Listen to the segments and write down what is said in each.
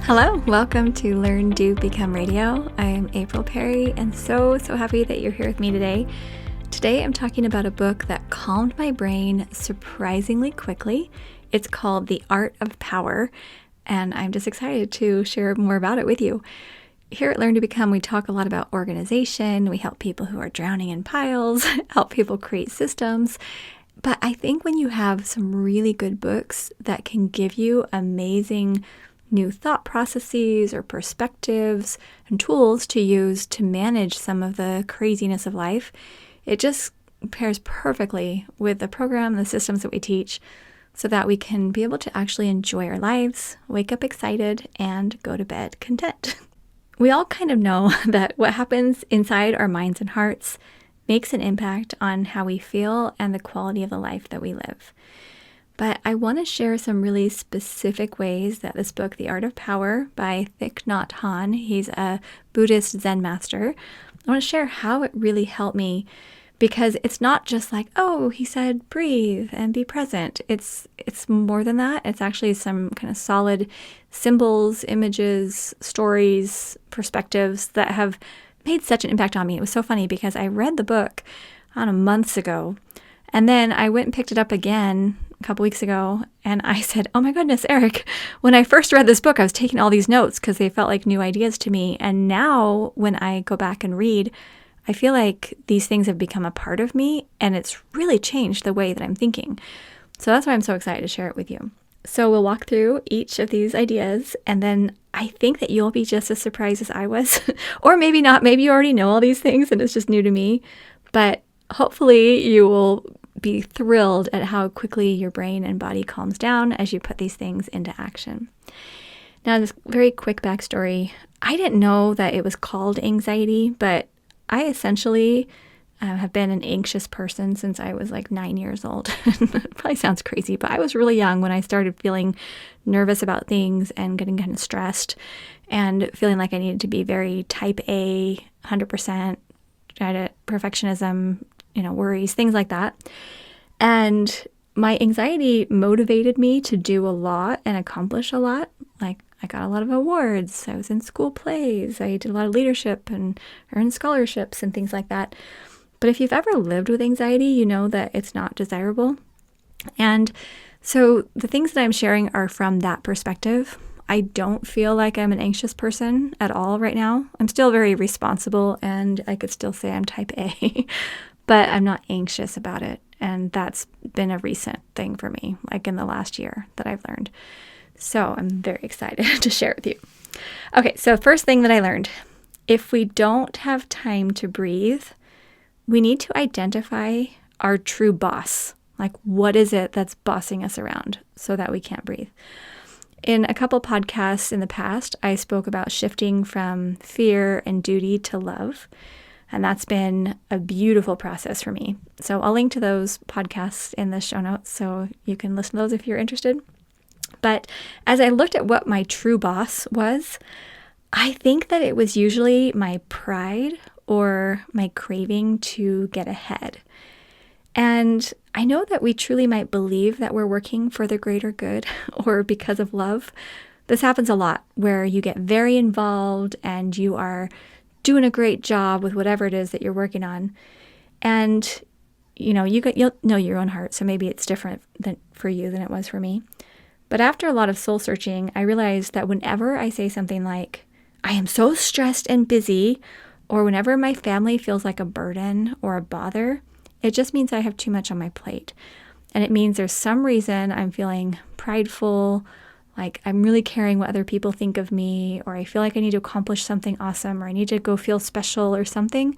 Hello, welcome to Learn, Do, Become Radio. I am April Perry and so happy that you're here with me today. Today I'm talking about a book that calmed my brain surprisingly quickly. It's called The Art of Power, and I'm just excited to share more about it with you. Here at Learn to Become, we talk a lot about organization. We help people who are drowning in piles, help people create systems. But I think when you have some really good books that can give you amazing new thought processes or perspectives and tools to use to manage some of the craziness of life, it just pairs perfectly with the program, the systems that we teach, so that we can be able to actually enjoy our lives, wake up excited, and go to bed content. We all kind of know that what happens inside our minds and hearts makes an impact on how we feel and the quality of the life that we live. But I want to share some really specific ways that this book, The Art of Power by Thich Nhat Hanh, he's a Buddhist Zen master, I want to share how it really helped me, because it's not just like, oh, he said breathe and be present. It's more than that. It's actually some kind of solid symbols, images, stories, perspectives that have made such an impact on me. It was so funny because I read the book, months ago, and then I went and picked it up again a couple weeks ago, and I said, oh my goodness, Eric, when I first read this book, I was taking all these notes because they felt like new ideas to me. And now when I go back and read, I feel like these things have become a part of me, and it's really changed the way that I'm thinking. So that's why I'm so excited to share it with you. So we'll walk through each of these ideas, and then I think that you'll be just as surprised as I was, or maybe not. Maybe you already know all these things and it's just new to me, but hopefully you will be thrilled at how quickly your brain and body calms down as you put these things into action. Now, this very quick backstory. I didn't know that it was called anxiety, but I essentially have been an anxious person since I was like 9 years old. It probably sounds crazy, but I was really young when I started feeling nervous about things and getting kind of stressed and feeling like I needed to be very type A, 100%, perfectionism, worries, things like that. And my anxiety motivated me to do a lot and accomplish a lot. Like, I got a lot of awards. I was in school plays. I did a lot of leadership and earned scholarships and things like that. But if you've ever lived with anxiety, you know that it's not desirable. And so the things that I'm sharing are from that perspective. I don't feel like I'm an anxious person at all right now. I'm still very responsible, and I could still say I'm type A, but I'm not anxious about it. And that's been a recent thing for me, like in the last year that I've learned. So I'm very excited to share it with you. Okay, so first thing that I learned, if we don't have time to breathe, we need to identify our true boss. Like, what is it that's bossing us around so that we can't breathe? In a couple podcasts in the past, I spoke about shifting from fear and duty to love. And that's been a beautiful process for me. So I'll link to those podcasts in the show notes so you can listen to those if you're interested. But as I looked at what my true boss was, I think that it was usually my pride or my craving to get ahead. And I know that we truly might believe that we're working for the greater good or because of love. This happens a lot where you get very involved and you are doing a great job with whatever it is that you're working on. And, you'll know your own heart, so maybe it's different for you than it was for me. But after a lot of soul searching, I realized that whenever I say something like, I am so stressed and busy, or whenever my family feels like a burden or a bother, it just means I have too much on my plate. And it means there's some reason I'm feeling prideful, like I'm really caring what other people think of me, or I feel like I need to accomplish something awesome, or I need to go feel special or something.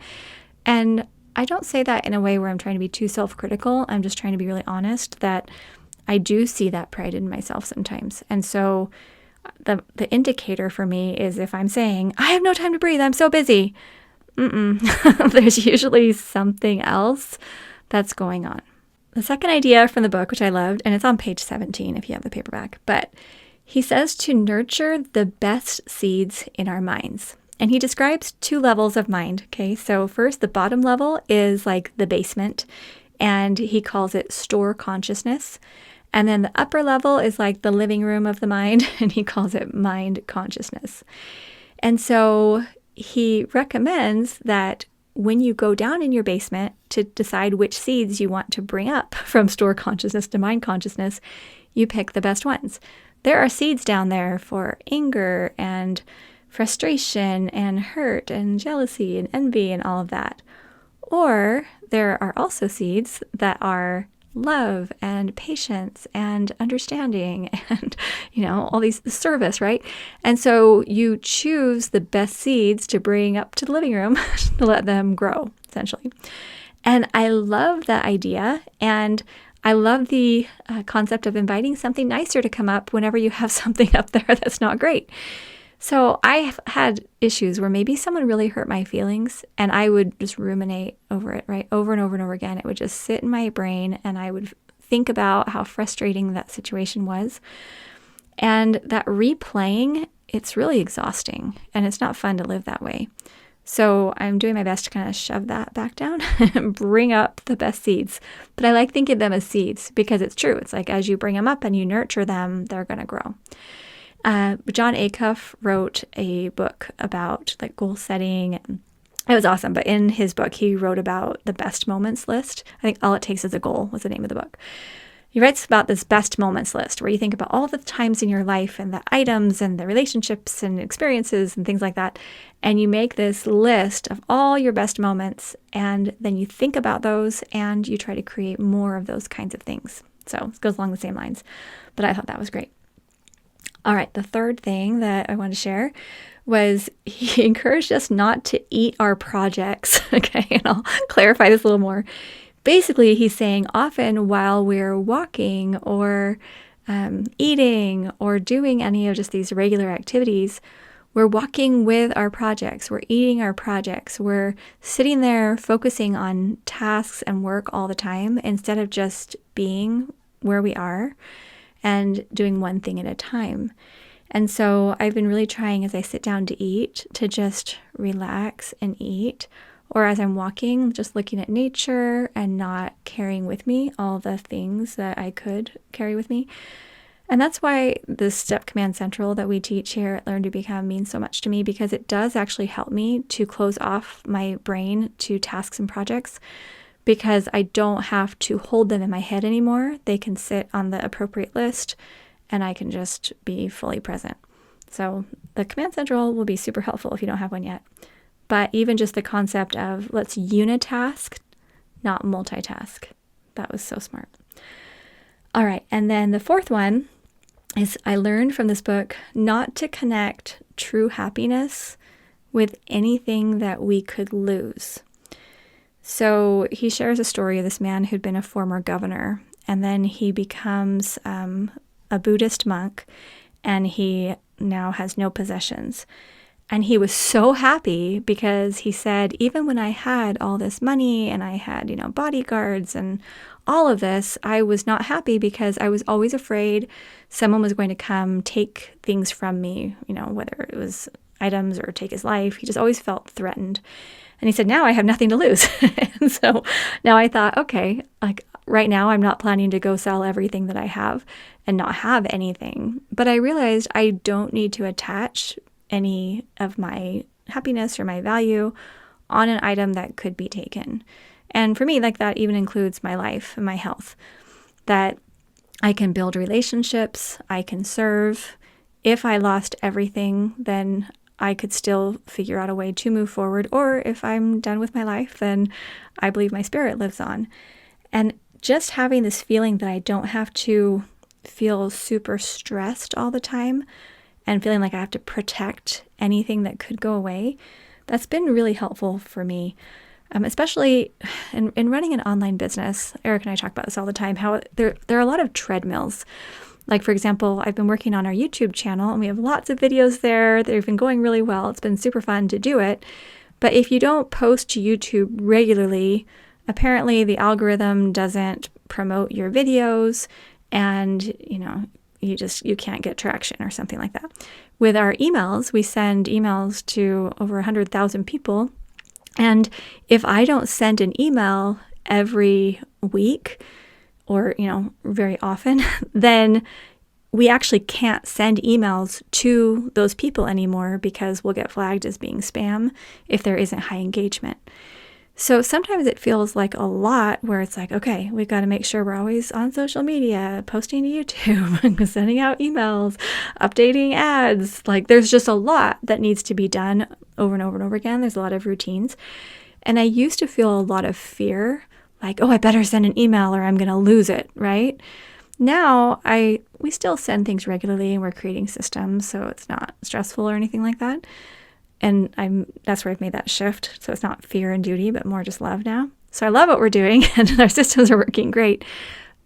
And I don't say that in a way where I'm trying to be too self-critical. I'm just trying to be really honest that I do see that pride in myself sometimes. And so the indicator for me is if I'm saying, I have no time to breathe, I'm so busy. There's usually something else that's going on. The second idea from the book, which I loved, and it's on page 17 if you have the paperback, but he says to nurture the best seeds in our minds. And he describes 2 levels of mind. Okay, so first, the bottom level is like the basement, and he calls it store consciousness. And then the upper level is like the living room of the mind, and he calls it mind consciousness. And so he recommends that when you go down in your basement to decide which seeds you want to bring up from store consciousness to mind consciousness, you pick the best ones. There are seeds down there for anger and frustration and hurt and jealousy and envy and all of that. Or there are also seeds that are love and patience and understanding and, all these service, right? And so you choose the best seeds to bring up to the living room to let them grow, essentially. And I love that idea. And I love the concept of inviting something nicer to come up whenever you have something up there that's not great. So I've had issues where maybe someone really hurt my feelings and I would just ruminate over it, right? Over and over and over again. It would just sit in my brain and I would think about how frustrating that situation was. And that replaying, it's really exhausting and it's not fun to live that way. So I'm doing my best to kind of shove that back down and bring up the best seeds. But I like thinking of them as seeds because it's true. It's like as you bring them up and you nurture them, they're going to grow. John Acuff wrote a book about like goal setting. It was awesome. But in his book, he wrote about the best moments list. I think All It Takes Is a Goal was the name of the book. He writes about this best moments list where you think about all the times in your life and the items and the relationships and experiences and things like that. And you make this list of all your best moments. And then you think about those and you try to create more of those kinds of things. So it goes along the same lines. But I thought that was great. All right, the third thing that I wanted to share was he encouraged us not to eat our projects. Okay, and I'll clarify this a little more. Basically, he's saying often while we're walking or eating or doing any of just these regular activities, we're walking with our projects. We're eating our projects. We're sitting there focusing on tasks and work all the time instead of just being where we are and doing one thing at a time. And so I've been really trying as I sit down to eat to just relax and eat, or as I'm walking, just looking at nature and not carrying with me all the things that I could carry with me. And that's why the Step Command Central that we teach here at Learn to Become means so much to me, because it does actually help me to close off my brain to tasks and projects, because I don't have to hold them in my head anymore. They can sit on the appropriate list and I can just be fully present. So the Command Central will be super helpful if you don't have one yet. But even just the concept of let's unitask, not multitask. That was so smart. All right. And then the fourth one is I learned from this book not to connect true happiness with anything that we could lose. So he shares a story of this man who'd been a former governor, and then he becomes a Buddhist monk, and he now has no possessions. And he was so happy because he said, even when I had all this money and I had, bodyguards and all of this, I was not happy because I was always afraid someone was going to come take things from me, whether it was items or take his life. He just always felt threatened. And he said, now I have nothing to lose. And so now I thought, okay, like right now I'm not planning to go sell everything that I have and not have anything. But I realized I don't need to attach any of my happiness or my value on an item that could be taken. And for me, like that even includes my life and my health, that I can build relationships, I can serve. If I lost everything, then I could still figure out a way to move forward. Or if I'm done with my life, then I believe my spirit lives on. And just having this feeling that I don't have to feel super stressed all the time and feeling like I have to protect anything that could go away, that's been really helpful for me, especially in running an online business. Eric and I talk about this all the time, how there are a lot of treadmills. Like, for example, I've been working on our YouTube channel and we have lots of videos there. They've been going really well. It's been super fun to do it. But if you don't post to YouTube regularly, apparently the algorithm doesn't promote your videos and, you can't get traction or something like that. With our emails, we send emails to over 100,000 people. And if I don't send an email every week, or, very often, then we actually can't send emails to those people anymore because we'll get flagged as being spam if there isn't high engagement. So sometimes it feels like a lot where it's like, okay, we've got to make sure we're always on social media, posting to YouTube, sending out emails, updating ads. Like there's just a lot that needs to be done over and over and over again. There's a lot of routines. And I used to feel a lot of fear, like, oh, I better send an email or I'm going to lose it, right? Now we still send things regularly and we're creating systems, so it's not stressful or anything like that. And that's where I've made that shift. So it's not fear and duty, but more just love now. So I love what we're doing and our systems are working great.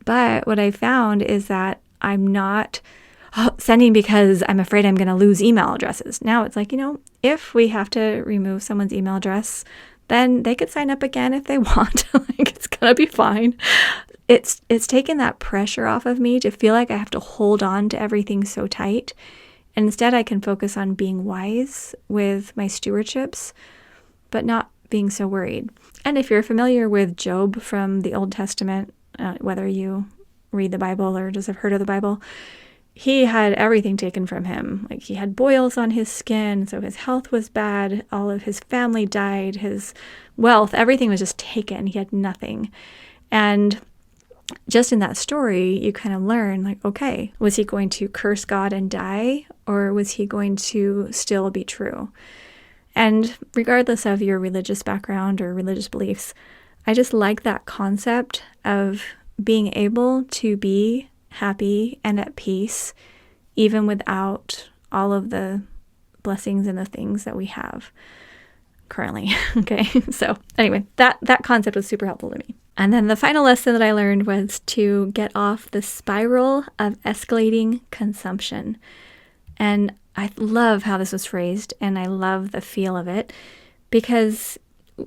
But what I found is that I'm not sending because I'm afraid I'm going to lose email addresses. Now it's like, if we have to remove someone's email address, then they could sign up again if they want. Like it's going to be fine. It's taken that pressure off of me to feel like I have to hold on to everything so tight. And instead, I can focus on being wise with my stewardships, but not being so worried. And if you're familiar with Job from the Old Testament, whether you read the Bible or just have heard of the Bible, he had everything taken from him. Like he had boils on his skin, so his health was bad. All of his family died. His wealth, everything was just taken. He had nothing. And just in that story, you kind of learn, like, okay, was he going to curse God and die, or was he going to still be true? And regardless of your religious background or religious beliefs, I just like that concept of being able to be happy and at peace, even without all of the blessings and the things that we have currently. Okay, so anyway, that concept was super helpful to me. And then the final lesson that I learned was to get off the spiral of escalating consumption. And I love how this was phrased, and I love the feel of it, because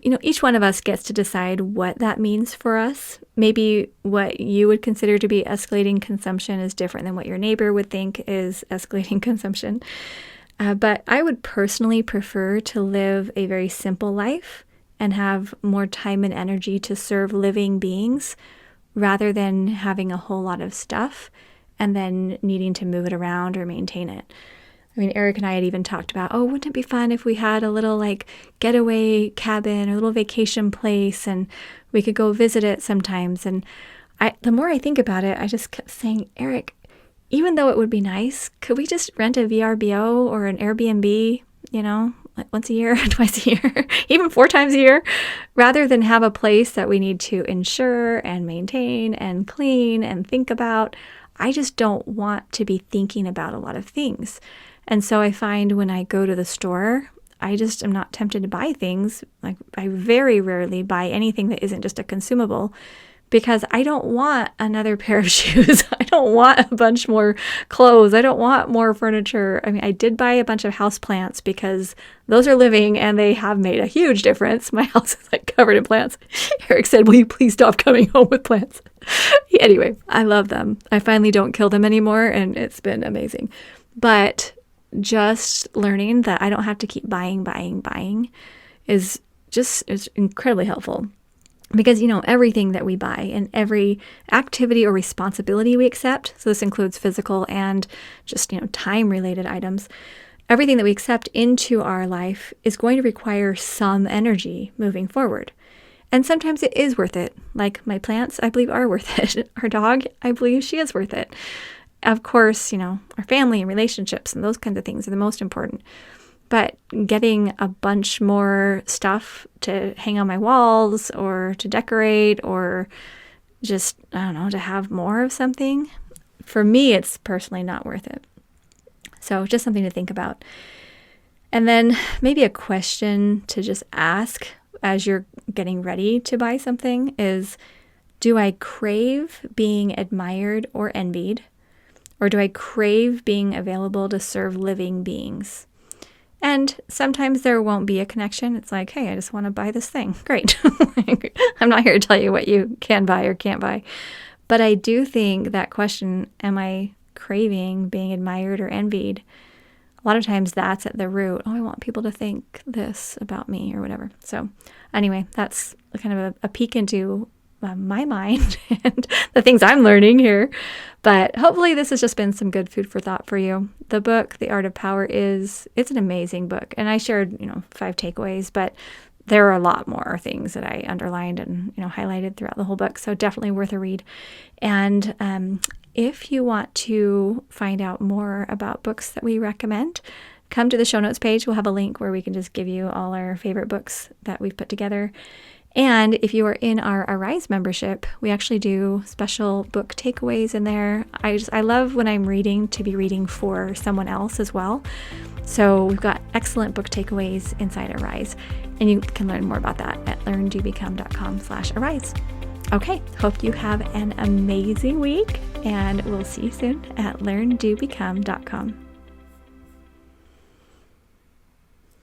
each one of us gets to decide what that means for us. Maybe what you would consider to be escalating consumption is different than what your neighbor would think is escalating consumption. But I would personally prefer to live a very simple life and have more time and energy to serve living beings rather than having a whole lot of stuff and then needing to move it around or maintain it. I mean, Eric and I had even talked about, wouldn't it be fun if we had a little getaway cabin or a little vacation place and we could go visit it sometimes. And the more I think about it, I just kept saying, Eric, even though it would be nice, could we just rent a VRBO or an Airbnb, once a year, twice a year, even 4 times a year, rather than have a place that we need to insure and maintain and clean and think about? I just don't want to be thinking about a lot of things. And so I find when I go to the store, I just am not tempted to buy things. Like I very rarely buy anything that isn't just a consumable, because I don't want another pair of shoes. I don't want a bunch more clothes. I don't want more furniture. I mean, I did buy a bunch of houseplants because those are living and they have made a huge difference. My house is covered in plants. Eric said, will you please stop coming home with plants? Anyway, I love them. I finally don't kill them anymore, and it's been amazing. But just learning that I don't have to keep buying is incredibly helpful. Because, everything that we buy and every activity or responsibility we accept, so this includes physical and just, time-related items, everything that we accept into our life is going to require some energy moving forward. And sometimes it is worth it. Like my plants, I believe, are worth it. Our dog, I believe she is worth it. Of course, our family and relationships and those kinds of things are the most important. But getting a bunch more stuff to hang on my walls or to decorate or just, to have more of something, for me, it's personally not worth it. So just something to think about. And then maybe a question to just ask as you're getting ready to buy something is, do I crave being admired or envied? Or do I crave being available to serve living beings? And sometimes there won't be a connection. It's like, hey, I just want to buy this thing. Great. I'm not here to tell you what you can buy or can't buy. But I do think that question, am I craving being admired or envied? A lot of times that's at the root. I want people to think this about me or whatever. So anyway, that's kind of a peek into my mind and the things I'm learning here. But hopefully this has just been some good food for thought for you. The book, The Art of Power, it's an amazing book. And I shared, 5 takeaways, but there are a lot more things that I underlined and, highlighted throughout the whole book. So definitely worth a read. And if you want to find out more about books that we recommend, come to the show notes page. We'll have a link where we can just give you all our favorite books that we've put together. And if you are in our Arise membership, we actually do special book takeaways in there. I love when I'm reading to be reading for someone else as well. So we've got excellent book takeaways inside Arise, and you can learn more about that at learndobecome.com/arise. Okay, hope you have an amazing week, and we'll see you soon at learndobecome.com.